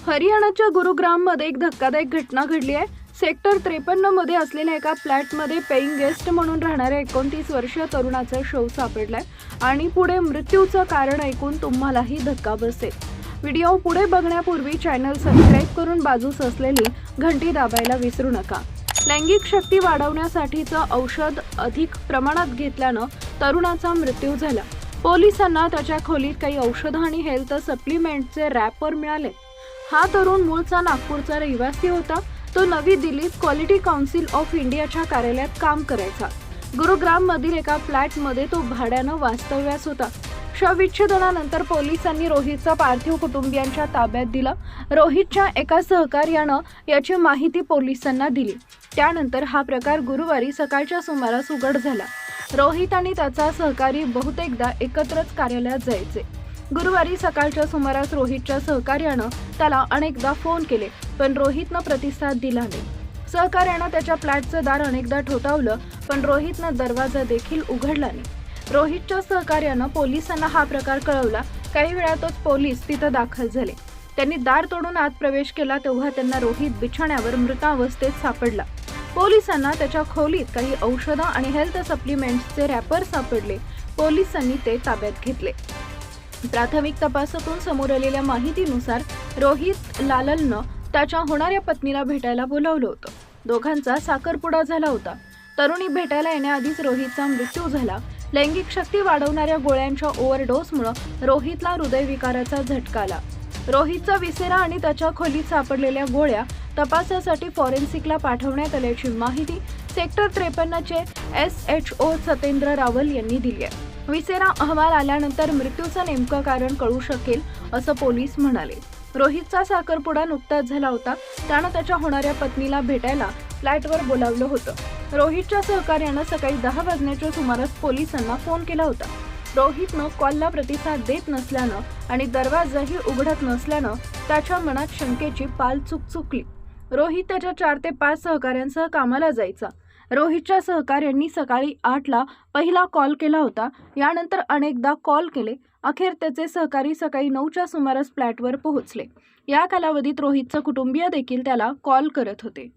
हरियाणाच्या गुरुग्राममध्ये एक धक्कादायक घटना घडली आहे। सेक्टर 53 मध्ये असलेल्या एका फ्लॅटमध्ये पेइंग गेस्ट म्हणून राहणाऱ्या 29 वर्षीय तरुणाचा शव सापडलाय आणि पुढे मृत्यूचं कारण ऐकून तुम्हालाही धक्का बसेल। व्हिडिओ पुढे बघण्यापूर्वी चॅनल सबस्क्राइब करून बाजूस असलेली घंटी दाबायला विसरू नका। लैंगिक शक्ती वाढवण्यासाठीचं औषध अधिक प्रमाणात घेतल्यानं तरुणाचा मृत्यू झाला। पोलिसांना त्याच्या खोलीत काही औषध आणि हेल्थ सप्लिमेंटचे रॅपर मिळाले। हा तरुण मूळचा नागपूरचा रहिवासी होता। तो नवी दिल्लीत क्वालिटी काउन्सिल ऑफ इंडियाच्या कार्यालयात काम करायचा। गुरुग्राम मधील एका फ्लॅटमध्ये तो भाड्यानं वास्तव्यास होता। शवविच्छेदनानंतर पोलिसांनी रोहितचा पार्थिव कुटुंबियांच्या ताब्यात दिला। रोहितच्या एका सहकार्यानं याची माहिती पोलिसांना दिली। त्यानंतर हा प्रकार गुरुवारी सकाळच्या सुमारास उघड झाला। रोहित आणि त्याचा सहकारी बहुतेकदा एकत्रच कार्यालयात जायचे। गुरुवारी सकाळच्या सुमारास रोहितच्या सहकार्यानं त्याला अनेकदा फोन केले, पण रोहितनं प्रतिसाद दिला नाही। सहकार्यानं त्याच्या फ्लॅटचं दार अनेकदा ठोठावलं, पण रोहितनं दरवाजा देखील उघडला नाही। रोहितच्या सहकार्यानं पोलिसांना हा प्रकार कळवला। काही वेळातच पोलीस तिथं दाखल झाले। त्यांनी दार तोडून आत प्रवेश केला तेव्हा त्यांना रोहित बिछाण्यावर मृतावस्थेत सापडला। पोलिसांना त्याच्या खोलीत काही औषधं आणि हेल्थ सप्लिमेंट्सचे रॅपर सापडले। पोलिसांनी ते ताब्यात घेतले। प्राथमिक तपासातून समोर आलेल्या माहितीनुसार रोहित लालनं त्याच्या होणाऱ्या पत्नीला भेटायला बोलावलं होतं। दोघांचा साखरपुडा झाला होता। तरुणी भेटायला येण्याआधीच रोहितचा मृत्यू झाला। लैंगिक शक्ती वाढवणाऱ्या गोळ्यांच्या ओव्हरडोसमुळे रोहितला हृदयविकाराचा झटका आला। रोहितचा विसेरा आणि त्याच्या खोलीत सापडलेल्या गोळ्या तपासासाठी फॉरेन्सिकला पाठवण्यात आल्याची माहिती सेक्टर 53 चे SHO सतेंद्र रावल यांनी दिली आहे। विसेरा अहवाल आल्यानंतर मृत्यूचं नेमकं कारण कळू शकेल असं पोलीस म्हणाले। रोहितचा साखरपुडा नुकताच झाला होता। त्यानं त्याच्या होणाऱ्या पत्नीला भेटायला फ्लॅटवर बोलावलं होतं। रोहितच्या सहकार्यानं सकाळी 10 वाजण्याच्या सुमारास पोलिसांना फोन केला होता। रोहितनं कॉलला प्रतिसाद देत नसल्यानं आणि दरवाजाही उघडत नसल्यानं त्याच्या मनात शंकेची पाल चुकचुकली। रोहित त्याच्या 4 ते 5 सहकाऱ्यांसह कामाला जायचा। रोहितच्या सहकाऱ्यांनी सकाळी 8ला पहिला कॉल केला होता। यानंतर अनेकदा कॉल केले। अखेर त्याचे सहकारी सकाळी 9च्या सुमारास फ्लॅटवर पोहोचले। या कालावधीत रोहितचे कुटुंबीय देखील त्याला कॉल करत होते।